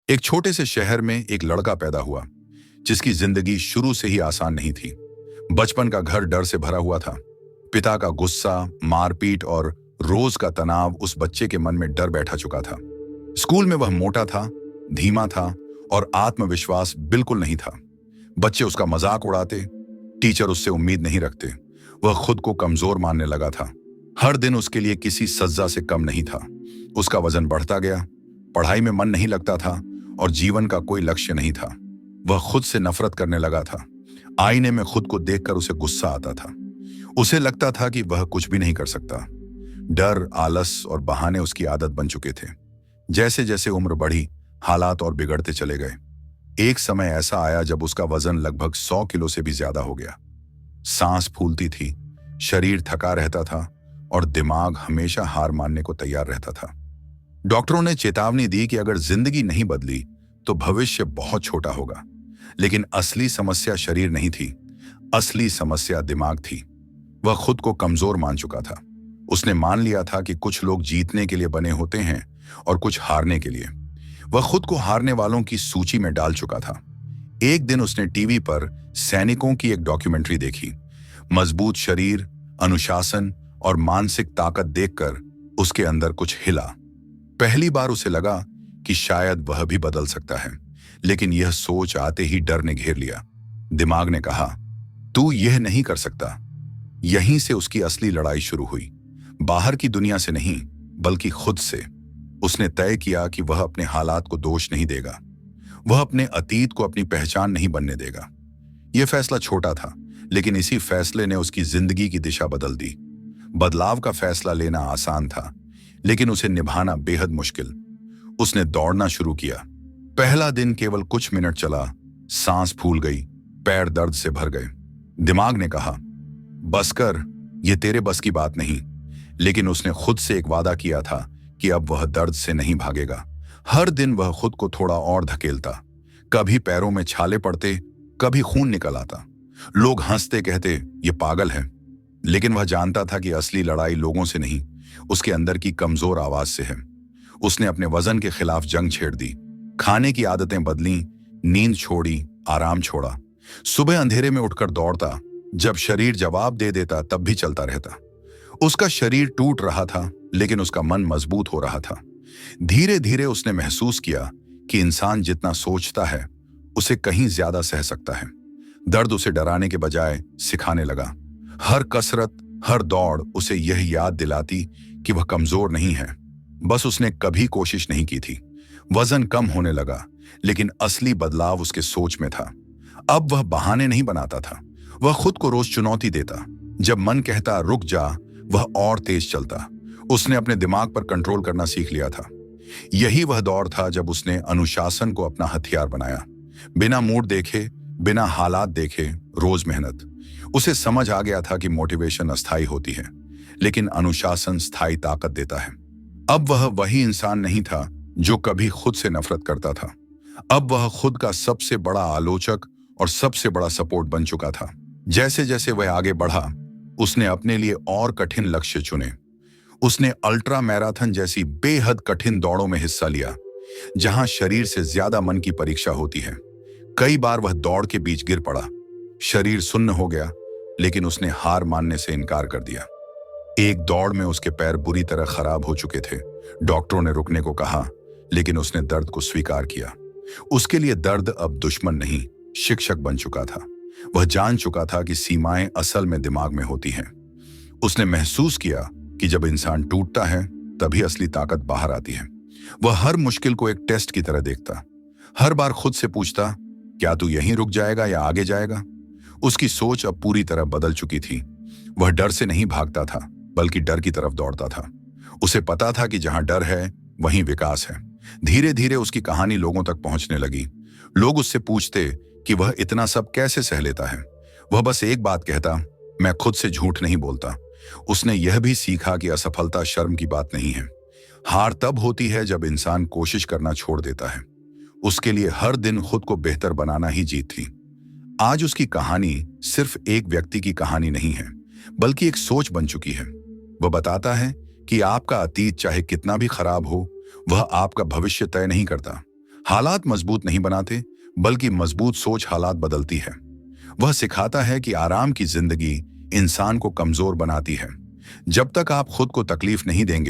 एक छोटे से शहर में एक लड़का पैदा हुआ जिसकी जिंदगी शुरू से ही आसान नहीं थी। बचपन का घर डर से भरा हुआ था। पिता का गुस्सा, मारपीट और रोज का तनाव उस बच्चे के मन में डर बैठा चुका था। स्कूल में वह मोटा था, धीमा था और आत्मविश्वास बिल्कुल नहीं था। बच्चे उसका मजाक उड़ाते, टीचर उससे उम्मीद नहीं रखते। वह खुद को कमजोर मानने लगा था। हर दिन उसके लिए किसी सज्जा से कम नहीं था। उसका वजन बढ़ता गया, पढ़ाई में मन नहीं लगता था और जीवन का कोई लक्ष्य नहीं था। वह खुद से नफरत करने लगा था। आईने में खुद को देखकर उसे गुस्सा आता था। उसे लगता था कि वह कुछ भी नहीं कर सकता। डर, आलस और बहाने उसकी आदत बन चुके थे। जैसे जैसे उम्र बढ़ी, हालात और बिगड़ते चले गए। एक समय ऐसा आया जब उसका वजन लगभग 100 किलो से भी ज्यादा हो गया। सांस फूलती थी, शरीर थका रहता था और दिमाग हमेशा हार मानने को तैयार रहता था। डॉक्टरों ने चेतावनी दी कि अगर जिंदगी नहीं बदली तो भविष्य बहुत छोटा होगा। लेकिन असली समस्या शरीर नहीं थी, असली समस्या दिमाग थी। वह खुद को कमजोर मान चुका था। उसने मान लिया था कि कुछ लोग जीतने के लिए बने होते हैं और कुछ हारने के लिए। वह खुद को हारने वालों की सूची में डाल चुका था। एक दिन उसने टीवी पर सैनिकों की एक डॉक्यूमेंट्री देखी। मजबूत शरीर, अनुशासन और मानसिक ताकत देखकर उसके अंदर कुछ हिला। पहली बार उसे लगा कि शायद वह भी बदल सकता है, लेकिन यह सोच आते ही डर ने घेर लिया। दिमाग ने कहा, तू यह नहीं कर सकता। यहीं से उसकी असली लड़ाई शुरू हुई। बाहर की दुनिया से नहीं, बल्कि खुद से। उसने तय किया कि वह अपने हालात को दोष नहीं देगा। वह अपने अतीत को अपनी पहचान नहीं बनने देगा। यह फैसला छोटा था, लेकिन इसी फैसले ने उसकी जिंदगी की दिशा बदल दी। बदलाव का फैसला लेना आसान था, लेकिन उसे निभाना बेहद मुश्किल। उसने दौड़ना शुरू किया। पहला दिन केवल कुछ मिनट चला, सांस फूल गई, पैर दर्द से भर गए। दिमाग ने कहा, बस कर, यह तेरे बस की बात नहीं। लेकिन उसने खुद से एक वादा किया था कि अब वह दर्द से नहीं भागेगा। हर दिन वह खुद को थोड़ा और धकेलता। कभी पैरों में छाले पड़ते, कभी खून निकल आता। लोग हंसते, कहते ये पागल है। लेकिन वह जानता था कि असली लड़ाई लोगों से नहीं, उसके अंदर की कमजोर आवाज से है। उसने अपने वजन के खिलाफ जंग छेड़ दी। खाने की आदतें बदली, नींद छोड़ी, आराम छोड़ा। सुबह अंधेरे में उठकर दौड़ता। जब शरीर जवाब दे देता तब भी चलता रहता। उसका शरीर टूट रहा था, लेकिन उसका मन मजबूत हो रहा था। धीरे धीरे उसने महसूस किया कि इंसान जितना सोचता है उसे कहीं ज्यादा सह सकता है। दर्द उसे डराने के बजाय सिखाने लगा। हर कसरत, हर दौड़ उसे यह याद दिलाती कि वह कमजोर नहीं है, बस उसने कभी कोशिश नहीं की थी। वजन कम होने लगा, लेकिन असली बदलाव उसके सोच में था। अब वह बहाने नहीं बनाता था। वह खुद को रोज चुनौती देता। जब मन कहता रुक जा, वह और तेज चलता। उसने अपने दिमाग पर कंट्रोल करना सीख लिया था। यही वह दौर था जब उसने अनुशासन को अपना हथियार बनाया। बिना मूड देखे, बिना हालात देखे, रोज मेहनत। उसे समझ आ गया था कि मोटिवेशन अस्थायी होती है, लेकिन अनुशासन स्थायी ताकत देता है। अब वह वही इंसान नहीं था जो कभी खुद से नफरत करता था। अब वह खुद का सबसे बड़ा आलोचक और सबसे बड़ा सपोर्ट बन चुका था। जैसे जैसे वह आगे बढ़ा, उसने अपने लिए और कठिन लक्ष्य चुने। उसने अल्ट्रा मैराथन जैसी बेहद कठिन दौड़ों में हिस्सा लिया, जहां शरीर से ज्यादा मन की परीक्षा होती है। कई बार वह दौड़ के बीच गिर पड़ा, शरीर सुन्न हो गया, लेकिन उसने हार मानने से इनकार कर दिया। एक दौड़ में उसके पैर बुरी तरह खराब हो चुके थे। डॉक्टरों ने रुकने को कहा, लेकिन उसने दर्द को स्वीकार किया। उसके लिए दर्द अब दुश्मन नहीं, शिक्षक बन चुका था। वह जान चुका था कि सीमाएं असल में दिमाग में होती हैं। उसने महसूस किया कि जब इंसान टूटता है तभी असली ताकत बाहर आती है। वह हर मुश्किल को एक टेस्ट की तरह देखता। हर बार खुद से पूछता, क्या तू यहीं रुक जाएगा या आगे जाएगा? उसकी सोच अब पूरी तरह बदल चुकी थी। वह डर से नहीं भागता था, बल्कि डर की तरफ दौड़ता था। उसे पता था कि जहां डर है वहीं विकास है। धीरे धीरे उसकी कहानी लोगों तक पहुंचने लगी। लोग उससे पूछते कि वह इतना सब कैसे सह लेता है। वह बस एक बात कहता, मैं खुद से झूठ नहीं बोलता। उसने यह भी सीखा कि असफलता शर्म की बात नहीं है। हार तब होती है जब इंसान कोशिश करना छोड़ देता है। उसके लिए हर दिन खुद को बेहतर बनाना ही जीत थी। आज उसकी कहानी सिर्फ एक व्यक्ति की कहानी नहीं है, बल्कि एक सोच बन चुकी है। वह बताता है कि आपका अतीत चाहे कितना भी खराब हो, वह आपका भविष्य तय नहीं करता। हालात मजबूत नहीं बनाते, बल्कि मजबूत सोच हालात बदलती है। वह सिखाता है कि आराम की जिंदगी इंसान को कमजोर बनाती है। जब तक आप खुद को तकलीफ नहीं देंगे,